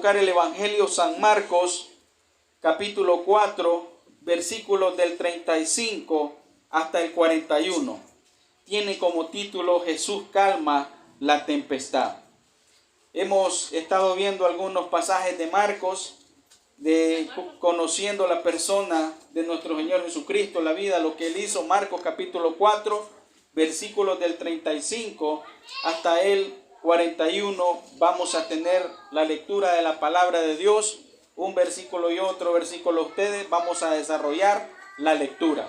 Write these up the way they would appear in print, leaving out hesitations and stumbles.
buscar el Evangelio San Marcos, capítulo 4, versículos del 35 hasta el 41. Tiene como título Jesús calma la tempestad. Hemos estado viendo algunos pasajes de Marcos, conociendo la persona de nuestro Señor Jesucristo, la vida, lo que Él hizo. Marcos capítulo 4, versículos del 35 hasta el 41. Vamos a tener la lectura de la palabra de Dios, un versículo y otro versículo ustedes. Vamos a desarrollar la lectura.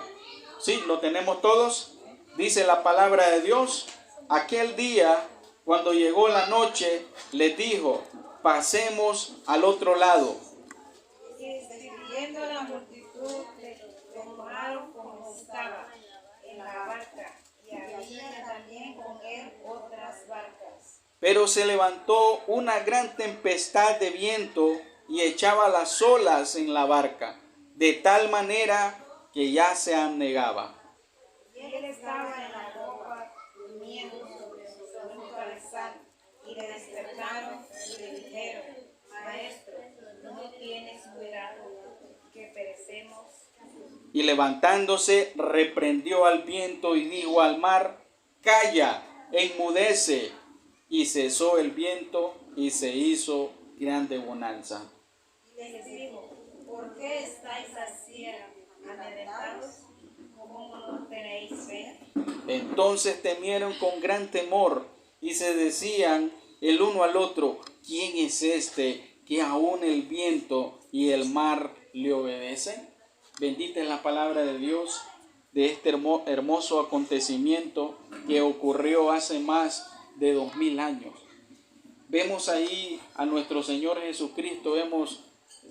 ¿Sí? ¿Lo tenemos todos? Dice la palabra de Dios: aquel día, cuando llegó la noche, les dijo: pasemos al otro lado. Y despidiendo la multitud, le tomaron como estaba en la barca, y había también con él otras barcas. Pero se levantó una gran tempestad de viento y echaba las olas en la barca, de tal manera que ya se anegaba. Y él estaba en la popa, durmiendo junto al sal, y le despertaron y le dijeron: Maestro, ¿no tienes cuidado que perecemos? Y levantándose, reprendió al viento y dijo al mar: calla, enmudece. Y cesó el viento y se hizo grande bonanza. Y les dijo: ¿por qué estáis así amedrentados? ¿Cómo no tenéis fe? Entonces temieron con gran temor y se decían el uno al otro: ¿quién es este que aún el viento y el mar le obedecen? Bendita es la palabra de Dios de este hermoso acontecimiento que ocurrió hace más de 2000 años. Vemos ahí a nuestro Señor Jesucristo, vemos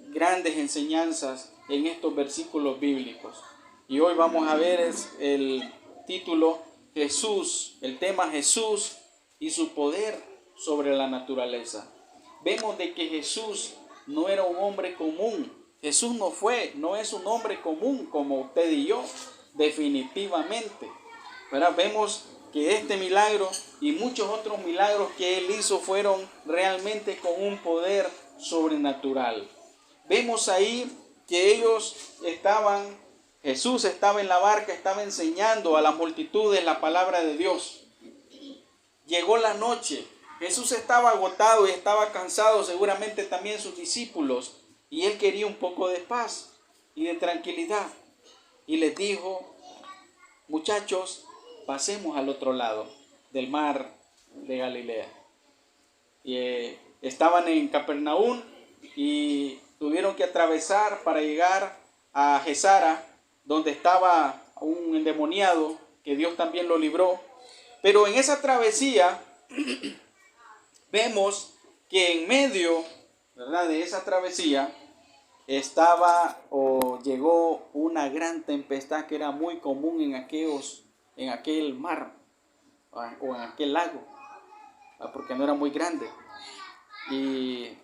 grandes enseñanzas en estos versículos bíblicos. Y hoy vamos a ver el título Jesús, el tema Jesús y su poder sobre la naturaleza. Vemos de que Jesús no era un hombre común. Jesús no es un hombre común como usted y yo, definitivamente. ¿Verdad? Vemos que este milagro y muchos otros milagros que Él hizo fueron realmente con un poder sobrenatural. Vemos ahí que Jesús estaba en la barca, estaba enseñando a las multitudes la palabra de Dios. Llegó la noche, Jesús estaba agotado y estaba cansado, seguramente también sus discípulos, y Él quería un poco de paz y de tranquilidad. Y les dijo: muchachos, pasemos al otro lado del mar de Galilea. Y estaban en Capernaum y tuvieron que atravesar para llegar a Gesara, donde estaba un endemoniado, que Dios también lo libró. Pero en esa travesía vemos que en medio, ¿verdad?, de esa travesía llegó una gran tempestad que era muy común en aquel mar o en aquel lago, porque no era muy grande. Y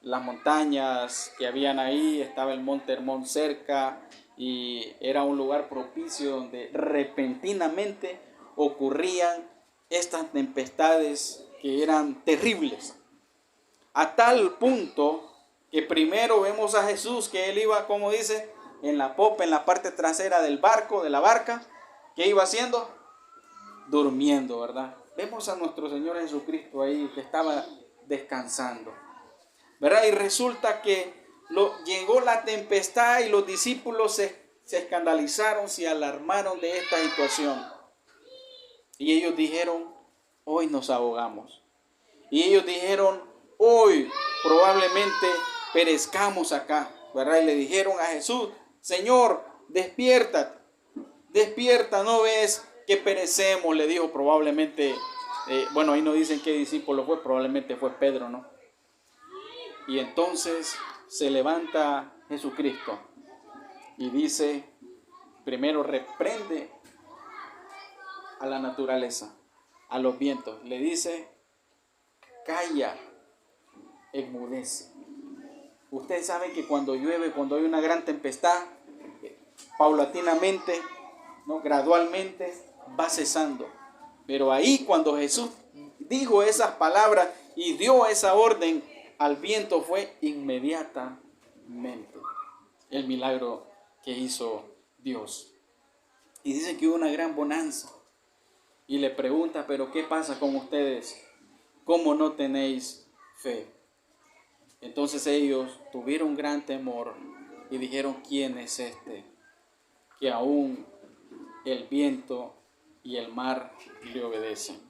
las montañas que habían ahí, estaba el monte Hermón cerca, y era un lugar propicio donde repentinamente ocurrían estas tempestades que eran terribles. A tal punto que primero vemos a Jesús que Él iba, como dice, en la popa, en la parte trasera del barco, de la barca. ¿Qué iba haciendo? Durmiendo, ¿verdad? Vemos a nuestro Señor Jesucristo ahí que estaba descansando, ¿verdad? Y resulta que llegó la tempestad y los discípulos se escandalizaron, se alarmaron de esta situación. Y ellos dijeron: hoy nos ahogamos. Y ellos dijeron: hoy probablemente perezcamos acá, ¿verdad? Y le dijeron a Jesús: Señor, despierta, ¿no ves que perecemos? Le dijo probablemente, ahí no dicen qué discípulo fue, probablemente fue Pedro, ¿no? Y entonces se levanta Jesucristo y dice, primero reprende a la naturaleza, a los vientos. Le dice: calla, enmudece. Usted sabe que cuando llueve, cuando hay una gran tempestad, paulatinamente, ¿no?, gradualmente va cesando. Pero ahí, cuando Jesús dijo esas palabras y dio esa orden al viento fue inmediatamente el milagro que hizo Dios. Y dice que hubo una gran bonanza. Y le pregunta, pero ¿qué pasa con ustedes? ¿Cómo no tenéis fe? Entonces ellos tuvieron gran temor y dijeron, ¿quién es este que aún el viento y el mar le obedecen?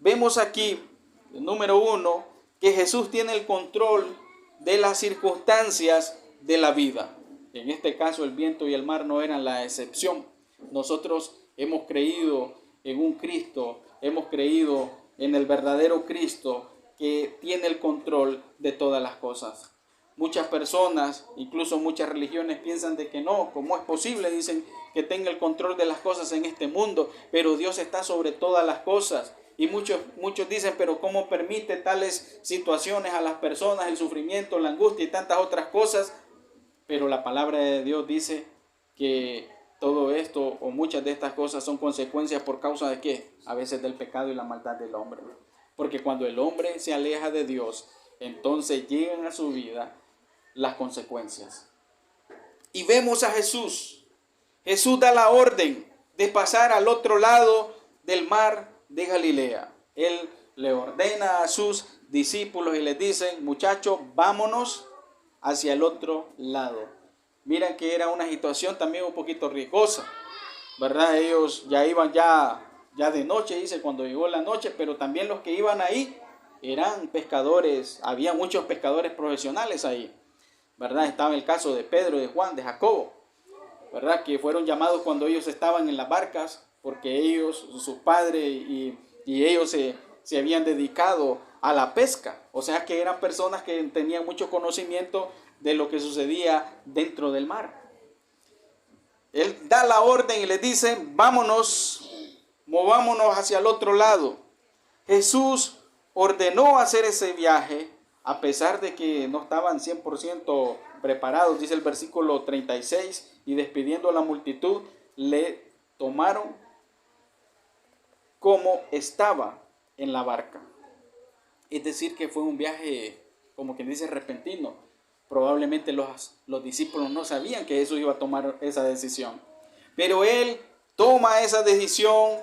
Vemos aquí, número 1, que Jesús tiene el control de las circunstancias de la vida. En este caso el viento y el mar no eran la excepción. Nosotros hemos creído en un Cristo, hemos creído en el verdadero Cristo que tiene el control de todas las cosas. Muchas personas, incluso muchas religiones, piensan de que no, ¿cómo es posible? Dicen que tenga el control de las cosas en este mundo, pero Dios está sobre todas las cosas. Y muchos dicen, pero ¿cómo permite tales situaciones a las personas, el sufrimiento, la angustia y tantas otras cosas? Pero la palabra de Dios dice que todo esto o muchas de estas cosas son consecuencias por causa de ¿qué? A veces del pecado y la maldad del hombre. Porque cuando el hombre se aleja de Dios, entonces llegan a su vida las consecuencias. Y vemos a Jesús. Jesús da la orden de pasar al otro lado del mar de Galilea. Él le ordena a sus discípulos y les dice, muchachos, vámonos hacia el otro lado. Miren que era una situación también un poquito riesgosa, ¿verdad? Ellos ya iban ya de noche, dice, cuando llegó la noche, pero también los que iban ahí eran pescadores, había muchos pescadores profesionales ahí, ¿verdad? Estaba el caso de Pedro, de Juan, de Jacobo, ¿verdad? Que fueron llamados cuando ellos estaban en las barcas, porque ellos, sus padres y ellos se habían dedicado a la pesca. O sea que eran personas que tenían mucho conocimiento de lo que sucedía dentro del mar. Él da la orden y les dice, vámonos, movámonos hacia el otro lado. Jesús ordenó hacer ese viaje a pesar de que no estaban 100% preparados, dice el versículo 36, y despidiendo a la multitud, le tomaron como estaba en la barca. Es decir, que fue un viaje, como quien dice, repentino. Probablemente los discípulos no sabían que Jesús iba a tomar esa decisión. Pero Él toma esa decisión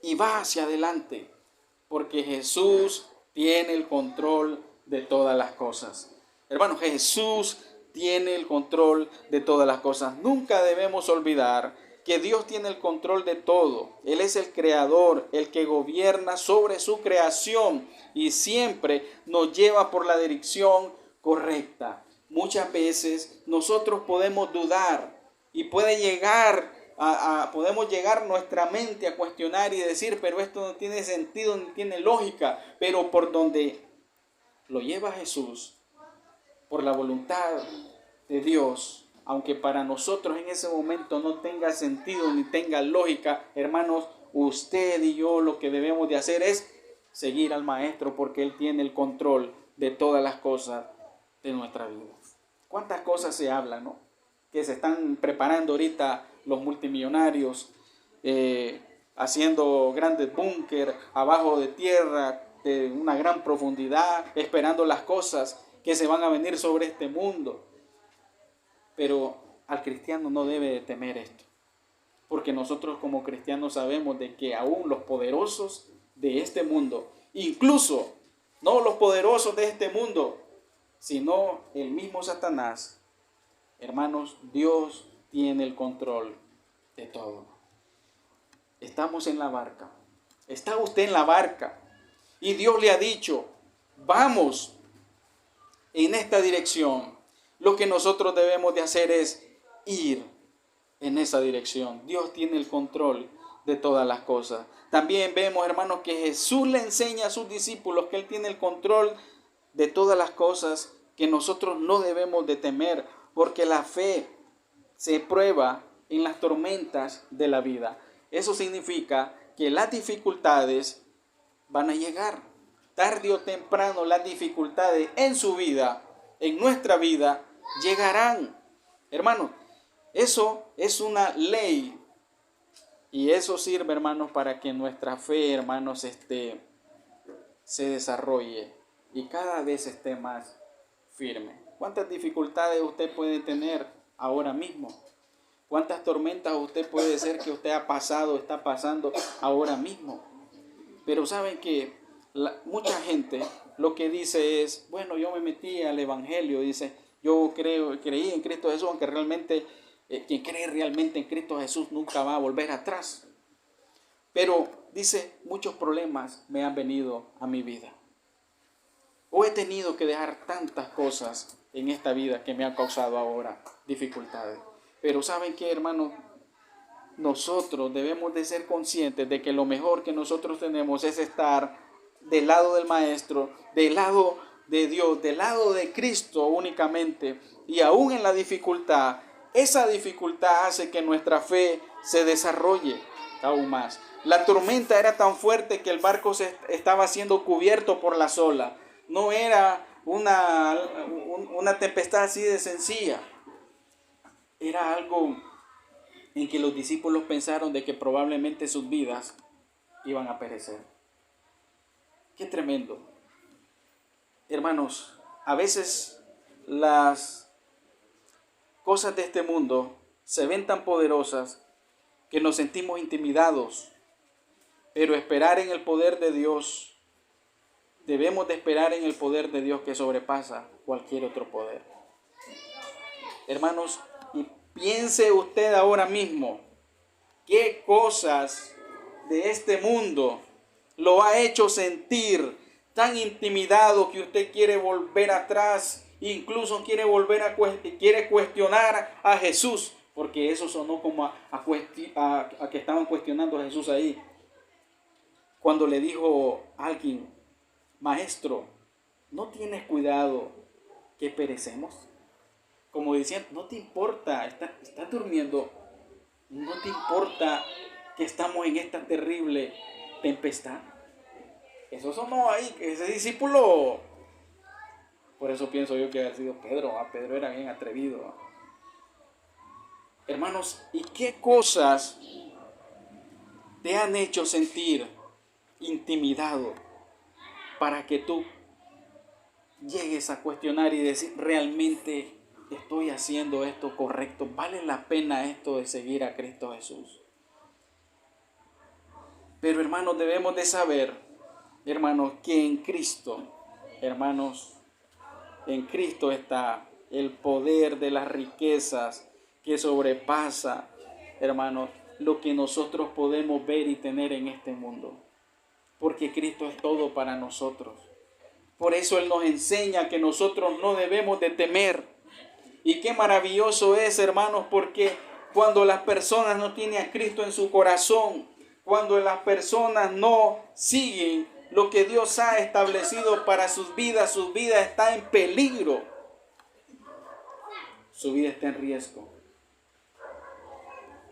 y va hacia adelante, porque Jesús tiene el control de todas las cosas. Hermanos, Jesús tiene el control de todas las cosas. Nunca debemos olvidar que Dios tiene el control de todo. Él es el creador, el que gobierna sobre su creación y siempre nos lleva por la dirección correcta. Muchas veces nosotros podemos dudar y podemos llegar nuestra mente a cuestionar y decir, pero esto no tiene sentido, no tiene lógica. Pero por donde lo lleva Jesús, por la voluntad de Dios, aunque para nosotros en ese momento no tenga sentido ni tenga lógica, hermanos, usted y yo lo que debemos de hacer es seguir al Maestro, porque Él tiene el control de todas las cosas de nuestra vida. ¿Cuántas cosas se hablan, no? Que se están preparando ahorita los multimillonarios, haciendo grandes búnker abajo de tierra, de una gran profundidad, esperando las cosas que se van a venir sobre este mundo. Pero al cristiano no debe de temer esto, porque nosotros como cristianos sabemos de que aún los poderosos de este mundo, incluso no los poderosos de este mundo, sino el mismo Satanás, hermanos, Dios tiene el control de todo. Estamos en la barca, está usted en la barca y Dios le ha dicho, vamos en esta dirección. Lo que nosotros debemos de hacer es ir en esa dirección. Dios tiene el control de todas las cosas. También vemos, hermanos, que Jesús le enseña a sus discípulos que Él tiene el control de todas las cosas, que nosotros no debemos de temer, porque la fe se prueba en las tormentas de la vida. Eso significa que las dificultades van a llegar. Tarde o temprano las dificultades en su vida, en nuestra vida, llegarán. Hermanos, eso es una ley. Y eso sirve, hermanos, para que nuestra fe, hermanos, se desarrolle. y cada vez esté más firme. ¿Cuántas dificultades usted puede tener ahora mismo? ¿Cuántas tormentas usted puede ser que usted ha pasado, está pasando ahora mismo? Pero saben que mucha gente lo que dice es, bueno, yo me metí al Evangelio, dice, yo creí en Cristo Jesús, aunque realmente, quien cree realmente en Cristo Jesús nunca va a volver atrás. Pero dice, muchos problemas me han venido a mi vida. O he tenido que dejar tantas cosas en esta vida que me han causado ahora dificultades. Pero ¿saben qué, hermanos? Nosotros debemos de ser conscientes de que lo mejor que nosotros tenemos es estar del lado del Maestro, del lado de Dios, del lado de Cristo únicamente. Y aún en la dificultad, esa dificultad hace que nuestra fe se desarrolle aún más. La tormenta era tan fuerte que el barco estaba siendo cubierto por las olas. No era una tempestad así de sencilla. Era algo en que los discípulos pensaron de que probablemente sus vidas iban a perecer. Qué tremendo. Hermanos, a veces las cosas de este mundo se ven tan poderosas que nos sentimos intimidados, pero esperar en el poder de Dios, debemos de esperar en el poder de Dios que sobrepasa cualquier otro poder. Hermanos, y piense usted ahora mismo, ¿qué cosas de este mundo lo ha hecho sentir tan intimidado que usted quiere volver atrás, incluso quiere cuestionar a Jesús? Porque eso sonó como a que estaban cuestionando a Jesús ahí. Cuando le dijo a alguien, Maestro, ¿no tienes cuidado que perecemos? Como decían, no te importa, estás durmiendo, no te importa que estamos en esta terrible tempestad. Eso sonó ahí, ese discípulo, por eso pienso yo que ha sido Pedro. Pedro era bien atrevido. Hermanos, ¿y qué cosas te han hecho sentir intimidado para que tú llegues a cuestionar y decir, realmente estoy haciendo esto correcto? ¿Vale la pena esto de seguir a Cristo Jesús? Pero hermanos, debemos de saber, hermanos, que en Cristo, hermanos, en Cristo está el poder de las riquezas que sobrepasa, hermanos, lo que nosotros podemos ver y tener en este mundo. Porque Cristo es todo para nosotros. Por eso Él nos enseña que nosotros no debemos de temer. Y qué maravilloso es, hermanos, porque cuando las personas no tienen a Cristo en su corazón, cuando las personas no siguen lo que Dios ha establecido para sus vidas está en peligro. Su vida está en riesgo.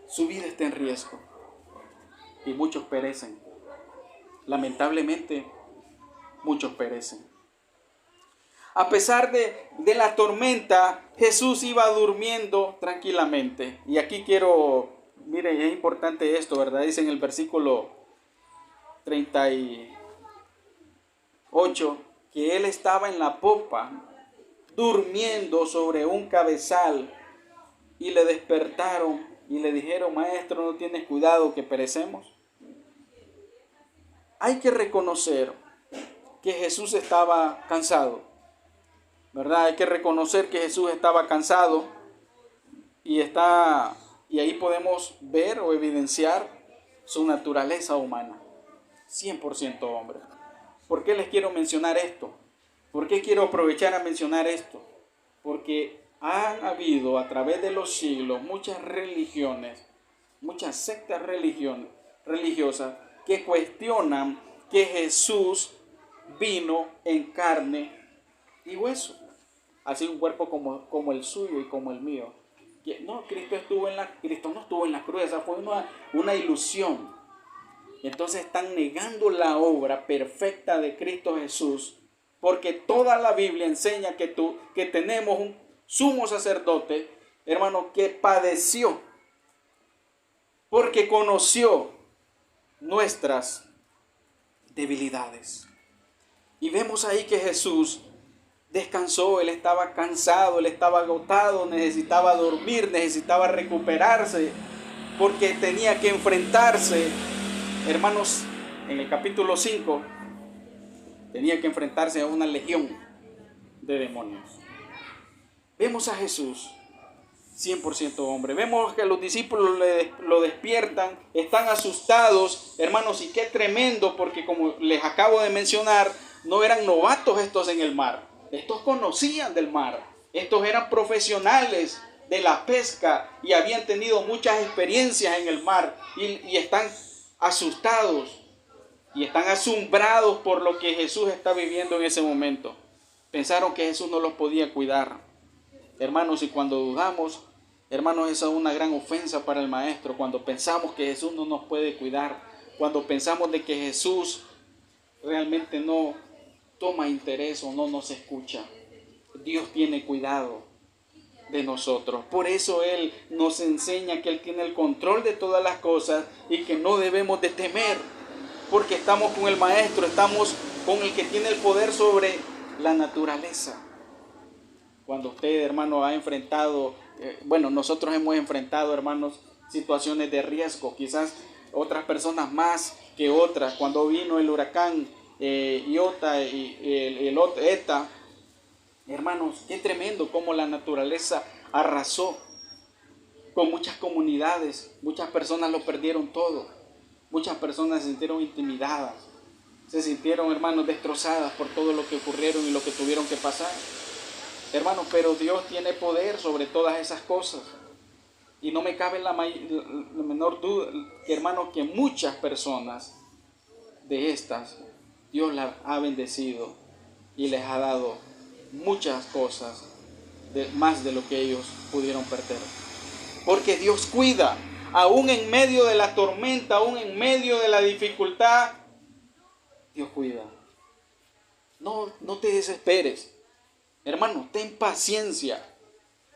Su vida está en riesgo. Y muchos perecen. Lamentablemente, muchos perecen. A pesar de la tormenta, Jesús iba durmiendo tranquilamente. Y aquí miren, es importante esto, ¿verdad? Dice en el versículo 38 que Él estaba en la popa, durmiendo sobre un cabezal, y le despertaron y le dijeron, Maestro, ¿no tienes cuidado que perecemos? Hay que reconocer que Jesús estaba cansado, ¿verdad? Hay que reconocer que Jesús estaba cansado y ahí podemos ver o evidenciar su naturaleza humana, 100% hombre. ¿Por qué les quiero mencionar esto? ¿Por qué quiero aprovechar a mencionar esto? Porque han habido a través de los siglos muchas religiones, muchas sectas religiosas que cuestionan que Jesús vino en carne y hueso, así un cuerpo como el suyo y como el mío. No, Cristo no estuvo en la cruz, esa fue una ilusión. Entonces están negando la obra perfecta de Cristo Jesús, porque toda la Biblia enseña que tenemos un sumo sacerdote, hermano, que padeció, porque conoció nuestras debilidades. Y vemos ahí que Jesús descansó, él estaba cansado, él estaba agotado, necesitaba dormir, necesitaba recuperarse, porque tenía que enfrentarse, hermanos, en el capítulo 5, tenía que enfrentarse a una legión de demonios. Vemos a Jesús 100% hombre. Vemos que los discípulos lo despiertan, están asustados, hermanos, y qué tremendo, porque como les acabo de mencionar, no eran novatos estos en el mar. Estos conocían del mar. Estos eran profesionales de la pesca y habían tenido muchas experiencias en el mar y están asustados y están asombrados por lo que Jesús está viviendo en ese momento. Pensaron que Jesús no los podía cuidar. Hermanos, y cuando dudamos, hermanos, esa es una gran ofensa para el Maestro. Cuando pensamos que Jesús no nos puede cuidar, cuando pensamos de que Jesús realmente no toma interés o no nos escucha. Dios tiene cuidado de nosotros. Por eso Él nos enseña que Él tiene el control de todas las cosas y que no debemos de temer, porque estamos con el Maestro, estamos con el que tiene el poder sobre la naturaleza. Cuando usted, hermano, ha enfrentado, nosotros hemos enfrentado, hermanos, situaciones de riesgo, quizás otras personas más que otras. Cuando vino el huracán Iota y el Eta, hermanos, qué tremendo cómo la naturaleza arrasó con muchas comunidades. Muchas personas lo perdieron todo. Muchas personas se sintieron intimidadas. Se sintieron, hermanos, destrozadas por todo lo que ocurrieron y lo que tuvieron que pasar. Hermanos, pero Dios tiene poder sobre todas esas cosas. Y no me cabe la menor duda, hermanos, que muchas personas de estas, Dios las ha bendecido y les ha dado muchas cosas, más de lo que ellos pudieron perder. Porque Dios cuida, aún en medio de la tormenta, aún en medio de la dificultad, Dios cuida. No te desesperes. Hermano, ten paciencia,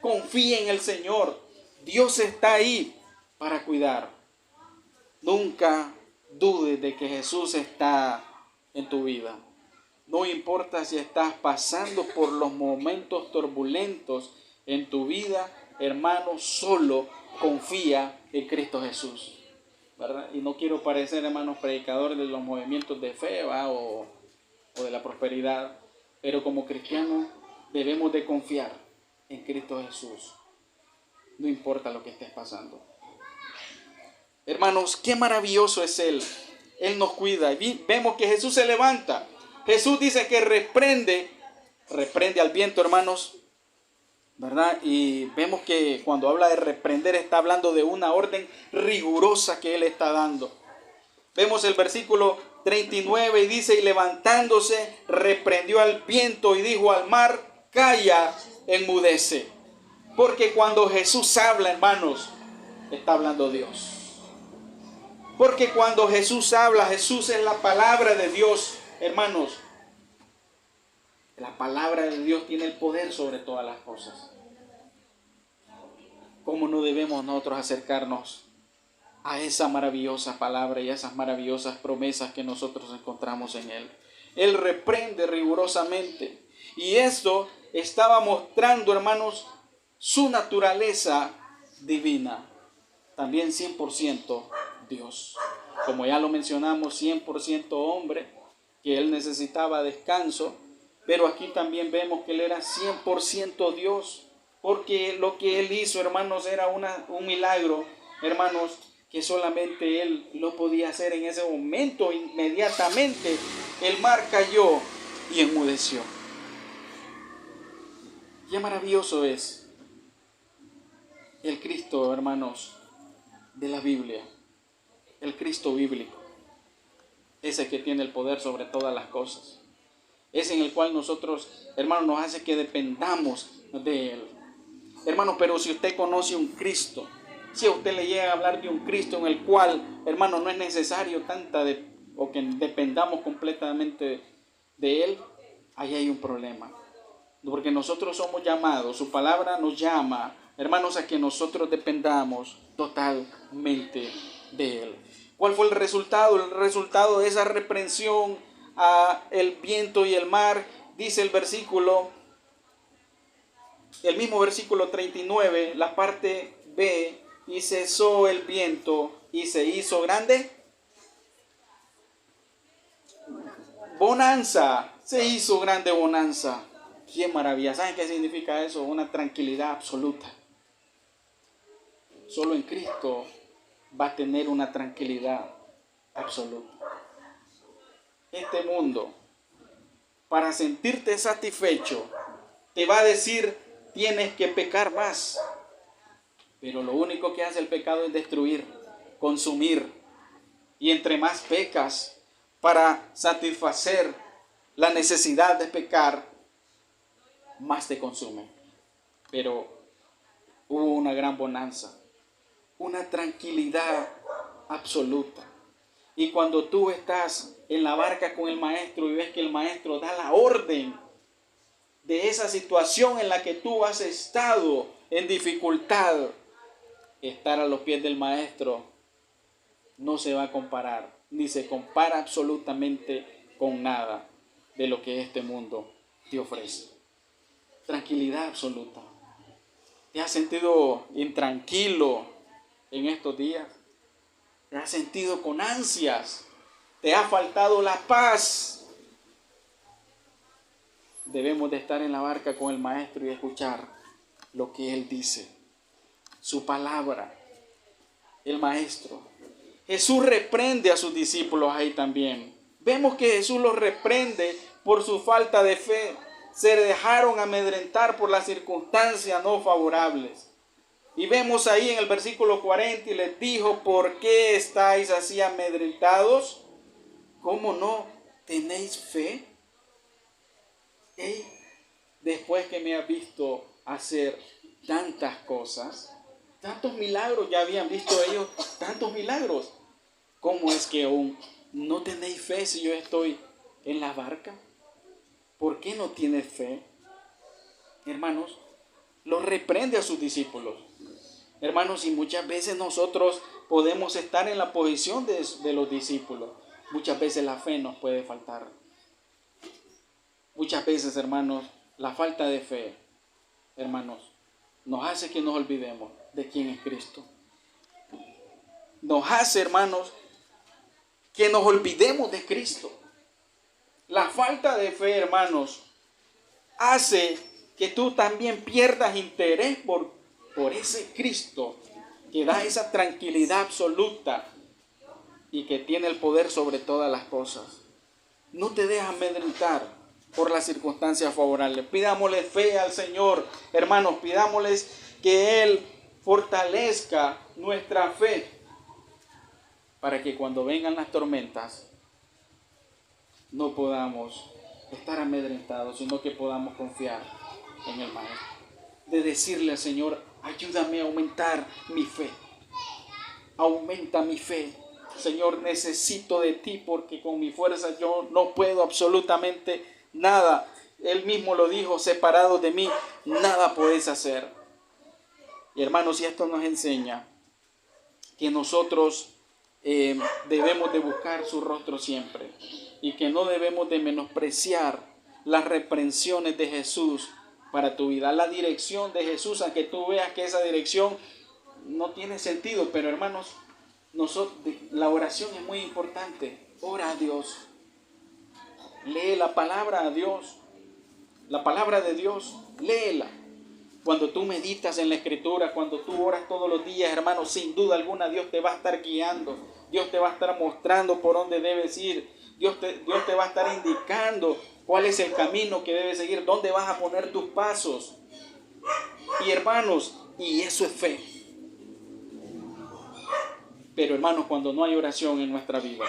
confía en el Señor. Dios está ahí para cuidar. Nunca dudes de que Jesús está en tu vida. No importa si estás pasando por los momentos turbulentos en tu vida, hermano, solo confía en Cristo Jesús, ¿verdad? Y no quiero parecer, hermanos, predicadores de los movimientos de fe, o de la prosperidad, pero como cristianos debemos de confiar en Cristo Jesús, no importa lo que estés pasando. Hermanos, qué maravilloso es Él. Él nos cuida. Y vemos que Jesús se levanta. Jesús dice que reprende al viento, hermanos, ¿verdad? Y vemos que cuando habla de reprender está hablando de una orden rigurosa que Él está dando. Vemos el versículo 39 y dice: y levantándose reprendió al viento y dijo al mar: calla, enmudece. Porque cuando Jesús habla, hermanos, está hablando Dios. Porque cuando Jesús habla, Jesús es la palabra de Dios, hermanos. La palabra de Dios tiene el poder sobre todas las cosas. ¿Cómo no debemos nosotros acercarnos a esa maravillosa palabra y a esas maravillosas promesas que nosotros encontramos en Él? Él reprende rigurosamente. Y esto estaba mostrando, hermanos, su naturaleza divina. También 100% Dios. Como ya lo mencionamos, 100% hombre, que Él necesitaba descanso. Pero aquí también vemos que Él era 100% Dios. Porque lo que Él hizo, hermanos, era un milagro, hermanos, que solamente Él lo podía hacer en ese momento. Inmediatamente el mar cayó y enmudeció. Qué maravilloso es el Cristo, hermanos, de la Biblia. El Cristo bíblico. Ese que tiene el poder sobre todas las cosas. Ese en el cual nosotros, hermanos, nos hace que dependamos de Él. Hermanos, pero si usted conoce un Cristo, si a usted le llega a hablar de un Cristo en el cual, hermanos, no es necesario o que dependamos completamente de Él, ahí hay un problema. Porque nosotros somos llamados, su palabra nos llama, hermanos, a que nosotros dependamos totalmente de Él. ¿Cuál fue el resultado? El resultado de esa reprensión a el viento y el mar, dice el mismo versículo 39, la parte B, y cesó el viento y se hizo grande bonanza, se hizo grande bonanza. ¡Qué maravilla! ¿Saben qué significa eso? Una tranquilidad absoluta. Solo en Cristo va a tener una tranquilidad absoluta. Este mundo, para sentirte satisfecho, te va a decir, tienes que pecar más. Pero lo único que hace el pecado es destruir, consumir. Y entre más pecas para satisfacer la necesidad de pecar, más te consume. Pero hubo una gran bonanza, una tranquilidad absoluta. Y cuando tú estás en la barca con el maestro y ves que el maestro da la orden de esa situación en la que tú has estado en dificultad, estar a los pies del maestro no se va a comparar, ni se compara absolutamente con nada de lo que este mundo te ofrece. Tranquilidad absoluta. ¿Te has sentido intranquilo en estos días? ¿Te has sentido con ansias? ¿Te ha faltado la paz? Debemos de estar en la barca con el maestro y escuchar lo que él dice. Su palabra, el maestro. Jesús reprende a sus discípulos ahí también. Vemos que Jesús los reprende por su falta de fe. Se dejaron amedrentar por las circunstancias no favorables. Y vemos ahí en el versículo 40, y les dijo, ¿por qué estáis así amedrentados? ¿Cómo no tenéis fe? Después que me has visto hacer tantas cosas, tantos milagros, ya habían visto ellos tantos milagros, ¿cómo es que aún no tenéis fe si yo estoy en la barca? ¿Por qué no tienes fe? Hermanos, los reprende a sus discípulos. Hermanos, y muchas veces nosotros podemos estar en la posición de los discípulos. Muchas veces la fe nos puede faltar. Muchas veces, hermanos, la falta de fe, hermanos, nos hace que nos olvidemos de quién es Cristo. Nos hace, hermanos, que nos olvidemos de Cristo. La falta de fe, hermanos, hace que tú también pierdas interés por ese Cristo que da esa tranquilidad absoluta y que tiene el poder sobre todas las cosas. No te dejes amedrentar por las circunstancias favorables. Pidámosle fe al Señor, hermanos, pidámosles que Él fortalezca nuestra fe para que cuando vengan las tormentas no podamos estar amedrentados, sino que podamos confiar en el Maestro. De decirle al Señor, ayúdame a aumentar mi fe. Aumenta mi fe. Señor, necesito de ti porque con mi fuerza yo no puedo absolutamente nada. Él mismo lo dijo, separado de mí, nada podéis hacer. Y hermanos, y esto nos enseña que nosotros debemos de buscar su rostro siempre y que no debemos de menospreciar las reprensiones de Jesús para tu vida, la dirección de Jesús, aunque tú veas que esa dirección no tiene sentido, pero hermanos, la oración es muy importante. Ora a Dios, lee la palabra a Dios, la palabra de Dios, léela. Cuando tú meditas en la Escritura, cuando tú oras todos los días, hermanos, sin duda alguna Dios te va a estar guiando, Dios te va a estar mostrando por dónde debes ir, Dios te va a estar indicando cuál es el camino que debes seguir, dónde vas a poner tus pasos. Y hermanos, y eso es fe. Pero hermanos, cuando no hay oración en nuestra vida,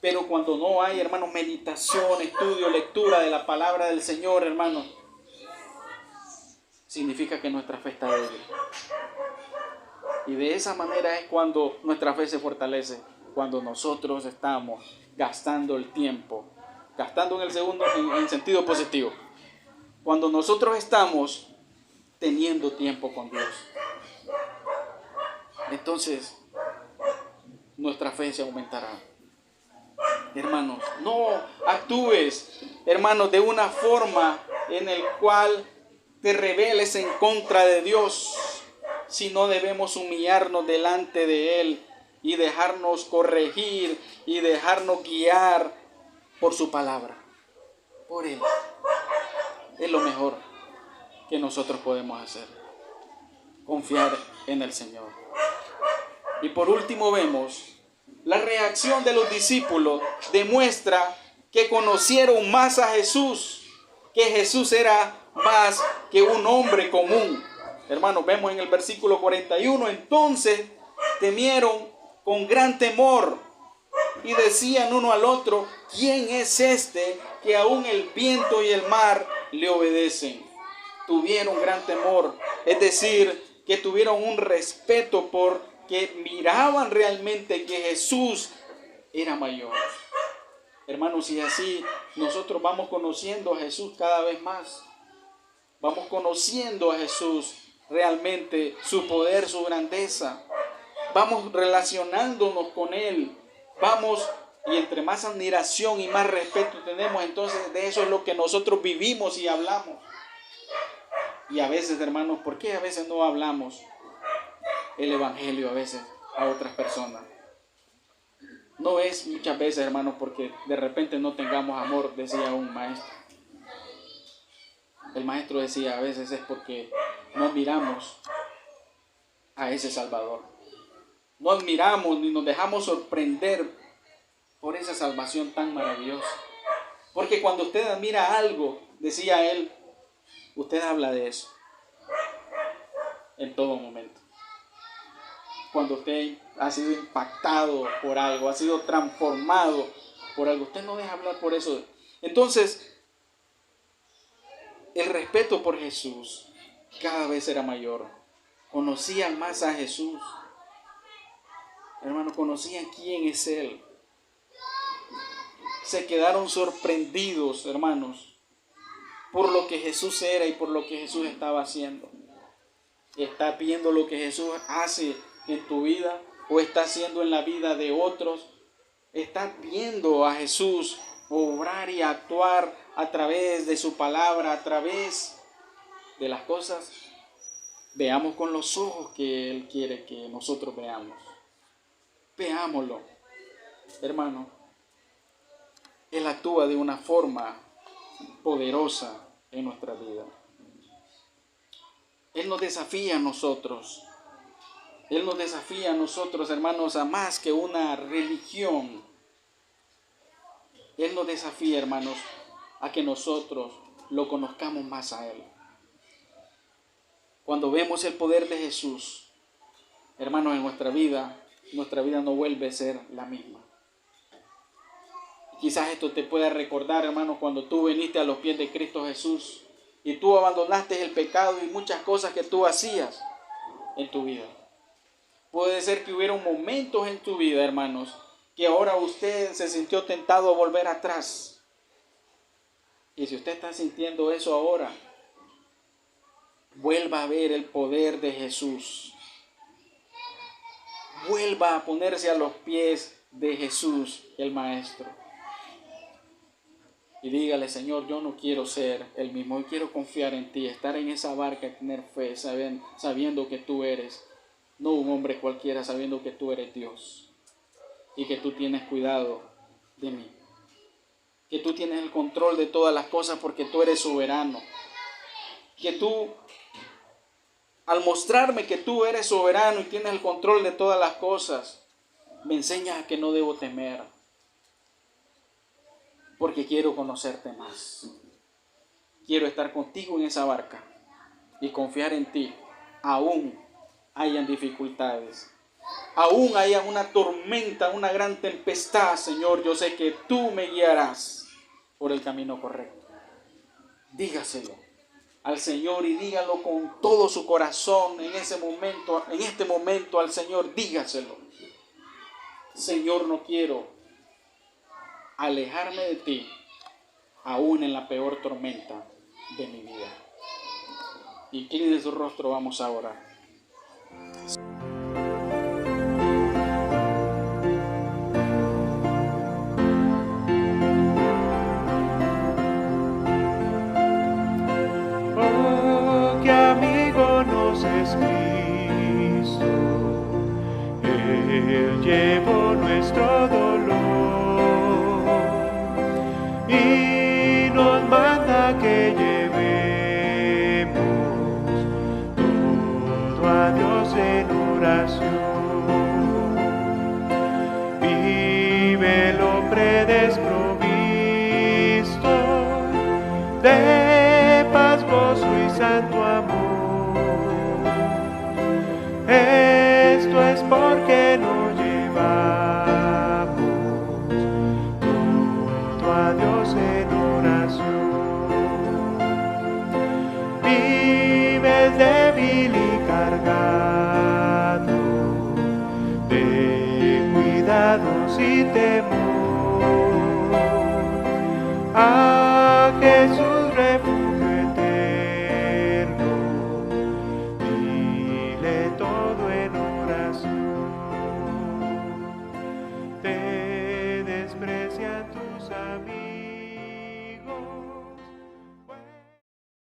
pero cuando no hay, hermanos, meditación, estudio, lectura de la palabra del Señor, hermanos, significa que nuestra fe está débil. Y de esa manera es cuando nuestra fe se fortalece, cuando nosotros estamos gastando el tiempo, gastando en sentido positivo, cuando nosotros estamos teniendo tiempo con Dios. Entonces, nuestra fe se aumentará. hermanos. No actúes, hermanos, de una forma en el cual te rebeles en contra de Dios, sino debemos humillarnos delante de Él y dejarnos corregir y dejarnos guiar por su palabra, por Él. Es lo mejor que nosotros podemos hacer, confiar en el Señor. Y por último vemos la reacción de los discípulos demuestra que conocieron más a Jesús, que Jesús era más que un hombre común. Hermanos, vemos en el versículo 41, entonces temieron con gran temor y decían uno al otro, ¿quién es este que aún el viento y el mar le obedecen? Tuvieron gran temor, es decir, que tuvieron un respeto porque miraban realmente que Jesús era mayor. Hermanos, y así nosotros vamos conociendo a Jesús cada vez más. Vamos conociendo a Jesús realmente, su poder, su grandeza. Vamos relacionándonos con Él. Vamos, y entre más admiración y más respeto tenemos, entonces de eso es lo que nosotros vivimos y hablamos. Y a veces, hermanos, ¿por qué a veces no hablamos el evangelio a veces a otras personas? No es muchas veces, hermanos, porque de repente no tengamos amor, decía un maestro. El maestro decía, a veces es porque no admiramos a ese Salvador. No admiramos ni nos dejamos sorprender por esa salvación tan maravillosa. Porque cuando usted admira algo, decía él, usted habla de eso en todo momento. Cuando usted ha sido impactado por algo, ha sido transformado por algo, usted no deja hablar por eso. Entonces, el respeto por Jesús cada vez era mayor. Conocían más a Jesús. Hermanos, conocían quién es Él. Se quedaron sorprendidos, hermanos, por lo que Jesús era y por lo que Jesús estaba haciendo. ¿Estás viendo lo que Jesús hace en tu vida o está haciendo en la vida de otros? ¿Estás viendo a Jesús obrar y actuar a través de su palabra, a través de las cosas? Veamos con los ojos que Él quiere que nosotros veamos. Veámoslo, hermano. Él actúa de una forma poderosa en nuestra vida. Él nos desafía a nosotros. Él nos desafía a nosotros, hermanos, a más que una religión. Él nos desafía, hermanos, a que nosotros lo conozcamos más a Él. Cuando vemos el poder de Jesús, hermanos, en nuestra vida no vuelve a ser la misma. Quizás esto te pueda recordar, hermanos, cuando tú viniste a los pies de Cristo Jesús y tú abandonaste el pecado y muchas cosas que tú hacías en tu vida. Puede ser que hubieron momentos en tu vida, hermanos, que ahora usted se sintió tentado a volver atrás. Y si usted está sintiendo eso ahora, vuelva a ver el poder de Jesús. Vuelva a ponerse a los pies de Jesús, el Maestro. Y dígale, Señor, yo no quiero ser el mismo, yo quiero confiar en ti, estar en esa barca, tener fe, sabiendo que tú eres, no un hombre cualquiera, sabiendo que tú eres Dios y que tú tienes cuidado de mí, que tú tienes el control de todas las cosas porque tú eres soberano, que tú, al mostrarme que tú eres soberano y tienes el control de todas las cosas, me enseñas a que no debo temer. Porque quiero conocerte más. Quiero estar contigo en esa barca y confiar en ti. Aún hayan dificultades. Aún haya una tormenta, una gran tempestad, Señor. Yo sé que tú me guiarás por el camino correcto. Dígaselo al Señor y dígalo con todo su corazón en este momento al Señor. Dígaselo. Señor, no quiero alejarme de ti, aún en la peor tormenta de mi vida. Incline su rostro, vamos a orar. y temor. A Jesús refugio eterno, dile todo en oración.